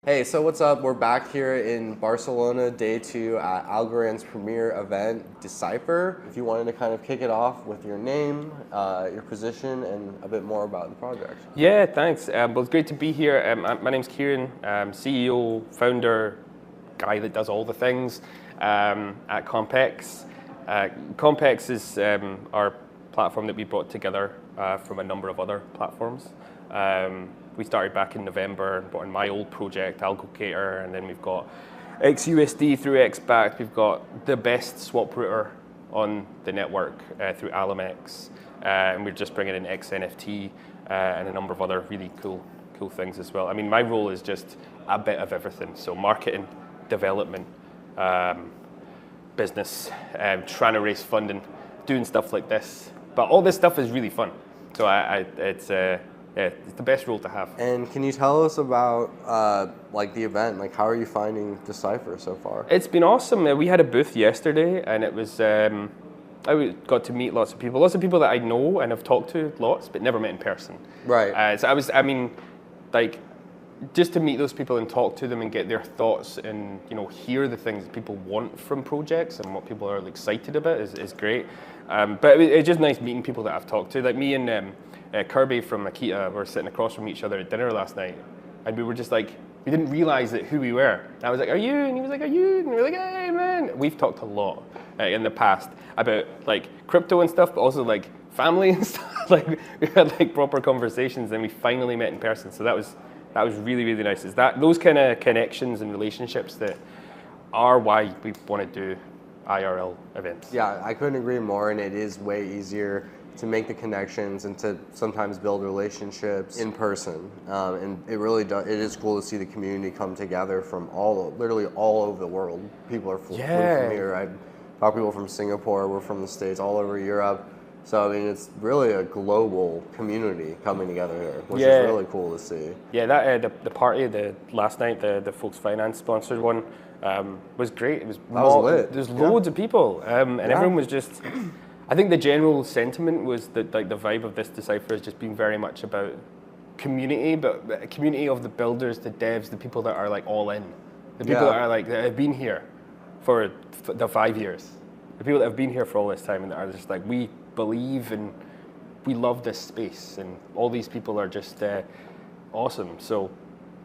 Hey, so what's up? We're back here in Barcelona, day 2 at Algorand's premier event, Decipher. If you wanted to kind of kick it off with your name, your position, and a bit more about the project. Yeah, thanks. Well, it's great to be here. My name's Kieran, CEO, founder, guy that does all the things at CompX. CompX is our platform that we brought together from a number of other platforms. We started back in November, brought in my old project, AlgoCater, and then we've got xUSD through XBack. We've got the best swap router on the network through AlumX, and we're just bringing in XNFT and a number of other really cool things as well. I mean, my role is just a bit of everything. So marketing, development, business, trying to raise funding, doing stuff like this. But all this stuff is really fun. So it's the best role to have. And can you tell us about like the event? Like, how are you finding Decipher so far? It's been awesome. We had a booth yesterday, and it was. I got to meet lots of people that I know and have talked to lots, but never met in person. Right. So just to meet those people and talk to them and get their thoughts and hear the things that people want from projects and what people are excited about is great. But it's just nice meeting people that I've talked to. Like me and Kirby from Akita were sitting across from each other at dinner last night, and we were just like, we didn't realize who we were. And I was like, "Are you?" And he was like, "Are you?" And we were like, "Hey, man." We've talked a lot in the past about like crypto and stuff, but also like family and stuff. Like we had like proper conversations, and we finally met in person. So that was really, really nice. Is that those kind of connections and relationships that are why we want to do IRL events. Yeah, I couldn't agree more, and it is way easier to make the connections and to sometimes build relationships in person. And it really does. It is cool to see the community come together from literally all over the world. People are flew from here. I talk to people from Singapore, we're from the States, all over Europe. So I mean, it's really a global community coming together here, which is really cool to see. Yeah, that the party last night, the Folks Finance sponsored one, was great. It was lit. There's loads of people, and everyone was just. I think the general sentiment was that like the vibe of this Decipher has just been very much about community, but a community of the builders, the devs, the people that are like all in, the people that have been here for the 5 years, the people that have been here for all this time and that are just like, we believe and we love this space, and all these people are just awesome. So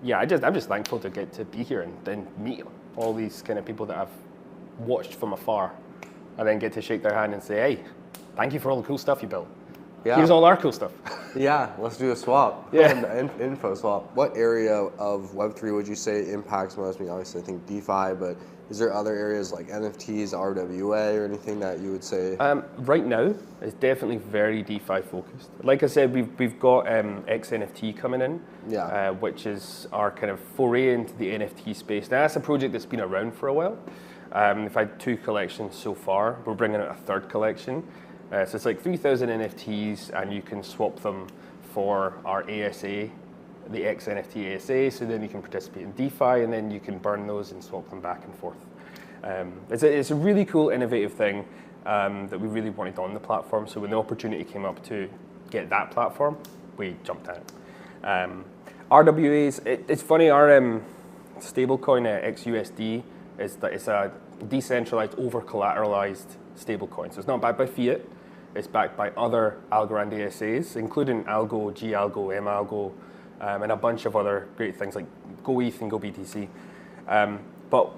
yeah, I'm just thankful to get to be here and then meet all these kind of people that I've watched from afar. And then get to shake their hand and say, hey, thank you for all the cool stuff you built. Yeah. Here's all our cool stuff. Yeah, let's do a swap. Yeah. Info swap. What area of Web3 would you say impacts most? I mean, obviously I think DeFi, but is there other areas like NFTs, RWA, or anything that you would say? Right now, it's definitely very DeFi focused. Like I said, we've got XNFT coming in, which is our kind of foray into the NFT space. Now, that's a project that's been around for a while. We've had 2 collections so far. We're bringing out a 3rd collection. So it's like 3,000 NFTs, and you can swap them for our ASA, the XNFT ASA, so then you can participate in DeFi, and then you can burn those and swap them back and forth. It's a really cool, innovative thing that we really wanted on the platform. So when the opportunity came up to get that platform, we jumped at it. RWAs, it's funny, our stablecoin xUSD, it's a decentralized, over-collateralized stablecoin. So it's not backed by fiat, it's backed by other Algorand ASAs, including Algo, Galgo, Malgo, and a bunch of other great things like GoETH and GoBTC. But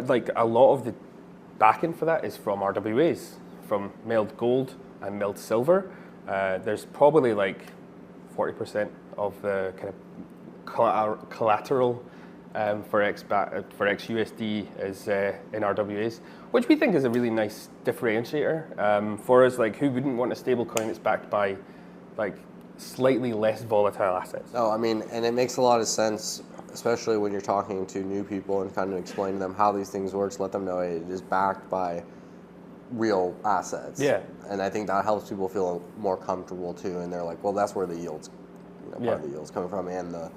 like a lot of the backing for that is from RWAs, from milled gold and milled silver. There's probably like 40% of the kind of collateral for xUSD is in RWAs, which we think is a really nice differentiator for us. Like, who wouldn't want a stable coin that's backed by like slightly less volatile assets? Oh, I mean, and it makes a lot of sense, especially when you're talking to new people and kind of explaining to them how these things work. Let them know it is backed by real assets. Yeah. And I think that helps people feel more comfortable too. And they're like, well, that's where the yields, part of the yields coming from, and the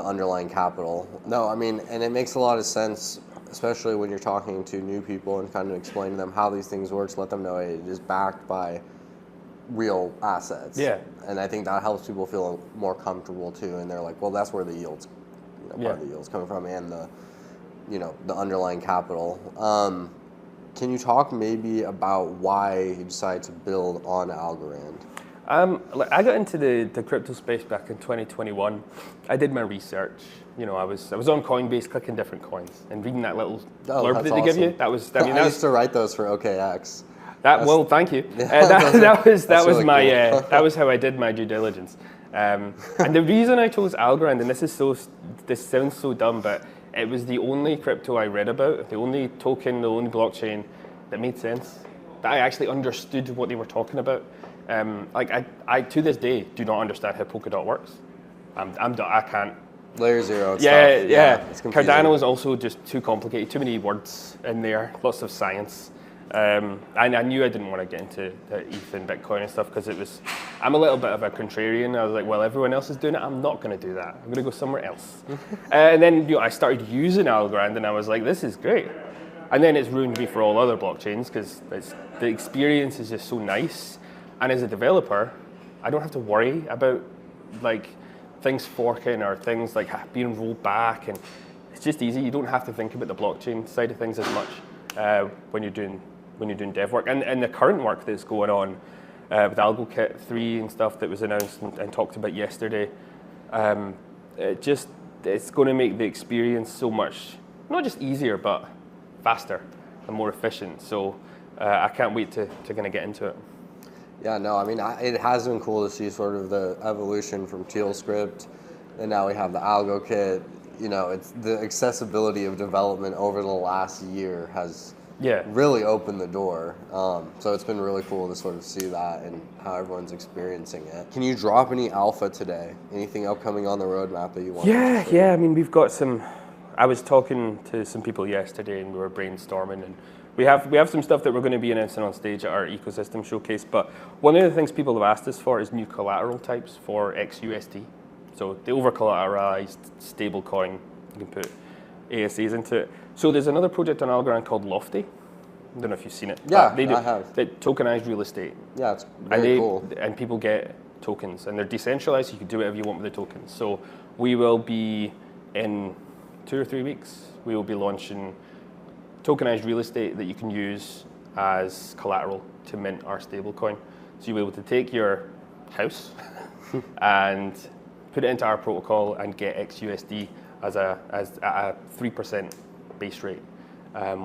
underlying capital. No, I mean, and it makes a lot of sense, especially when you're talking to new people and kind of explaining to them how these things work. Let them know it is backed by real assets. Yeah. And I think that helps people feel more comfortable too. And they're like, well, that's where the yields, part of the yield's coming from, and the underlying capital. Can you talk maybe about why you decided to build on Algorand? I got into the crypto space back in 2021. I did my research. I was on Coinbase clicking different coins and reading that little blurb that they give you. I used to write those for OKX. Well, thank you. That was how I did my due diligence. And the reason I chose Algorand, and this sounds so dumb, but it was the only crypto I read about, the only token, the only blockchain that made sense, that I actually understood what they were talking about. I to this day do not understand how Polkadot works. I can't. Layer 0 stuff. Yeah. It's confusing. Cardano is also just too complicated, too many words in there, lots of science. I knew I didn't want to get into ETH and Bitcoin and stuff because I'm a little bit of a contrarian. I was like, well, everyone else is doing it. I'm not going to do that. I'm going to go somewhere else. And then I started using Algorand and I was like, this is great. And then it's ruined me for all other blockchains because the experience is just so nice. And as a developer, I don't have to worry about things forking or things being rolled back, and it's just easy. You don't have to think about the blockchain side of things as much when you're doing dev work. And the current work that's going on with AlgoKit 3 and stuff that was announced and talked about yesterday, it's going to make the experience so much, not just easier, but faster and more efficient. So I can't wait to kind of get into it. Yeah, no, I mean, it has been cool to see sort of the evolution from TealScript, and now we have the AlgoKit. It's the accessibility of development over the last year has really opened the door. So it's been really cool to sort of see that and how everyone's experiencing it. Can you drop any alpha today? Anything upcoming on the roadmap that you want? Yeah. I mean, we've got some. I was talking to some people yesterday, and we were brainstorming, and we have some stuff that we're going to be announcing on stage at our ecosystem showcase. But one of the things people have asked us for is new collateral types for xUSD. So the over-collateralized stable coin, you can put ASAs into it. So there's another project on Algorand called Lofty. I don't know if you've seen it. Yeah, I have. They tokenize real estate. Yeah, it's very cool. And people get tokens, and they're decentralized. So you can do whatever you want with the tokens. So we will be in 2 or 3 weeks. We will be launching tokenized real estate that you can use as collateral to mint our stablecoin. So you'll be able to take your house and put it into our protocol and get xUSD at a 3% base rate,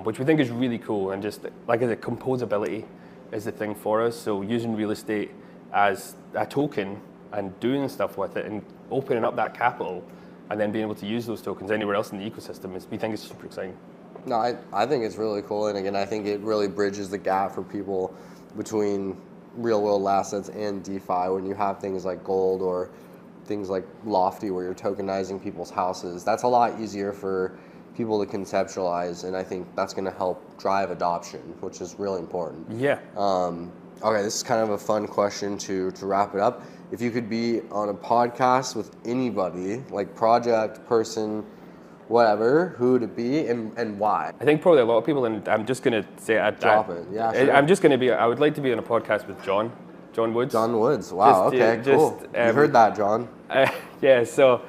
which we think is really cool. And just like I said, composability is the thing for us. So using real estate as a token and doing stuff with it and opening up that capital and then being able to use those tokens anywhere else in the ecosystem we think is super exciting. No, I think it's really cool, and again, I think it really bridges the gap for people between real-world assets and DeFi when you have things like gold or things like Lofty where you're tokenizing people's houses. That's a lot easier for people to conceptualize, and I think that's going to help drive adoption, which is really important. Yeah. Okay, this is kind of a fun question to wrap it up. If you could be on a podcast with anybody, like project, person, whatever, who would it be and why? I think probably a lot of people, and I'm just going to say Drop it. Yeah, sure. I'm just going to be, I would like to be on a podcast with John Woods. John Woods, wow, okay, cool. You heard that, John. Yeah, so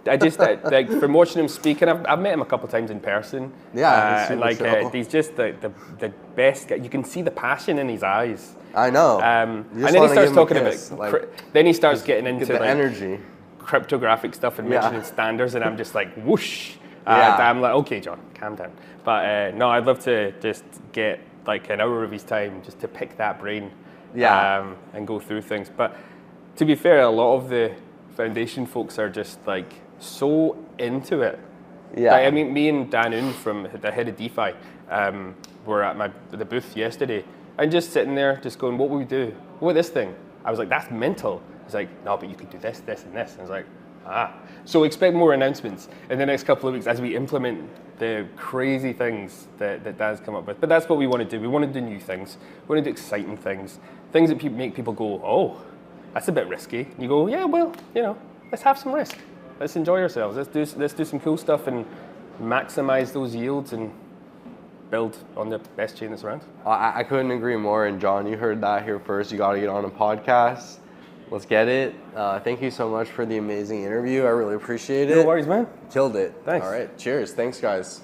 I just, from watching him speak, and I've met him a couple of times in person. Yeah, he's just the best guy. You can see the passion in his eyes. I know. And then he starts talking about, then he starts getting into the energy. Cryptographic stuff and mentioning standards, and I'm just like, whoosh. I'm like, okay, John, calm down. But no, I'd love to just get an hour of his time just to pick that brain and go through things. But to be fair, a lot of the foundation folks are just so into it. Yeah. I mean, me and Dan Un from the head of DeFi were at the booth yesterday and just sitting there just going, what will we do? What this thing? I was like, that's mental. He's like, no, but you could do this, this, and this. And I was like, So expect more announcements in the next couple of weeks as we implement the crazy things that Dan's come up with. But that's what we want to do. We want to do new things. We want to do exciting things that make people go, oh, that's a bit risky. And you go, yeah, well, let's have some risk. Let's enjoy ourselves. Let's do some cool stuff and maximize those yields and build on the best chain that's around. I couldn't agree more. And John, you heard that here first. You got to get on a podcast. Let's get it. Thank you so much for the amazing interview. I really appreciate it. No worries, man. Killed it. Thanks. All right. Cheers. Thanks, guys.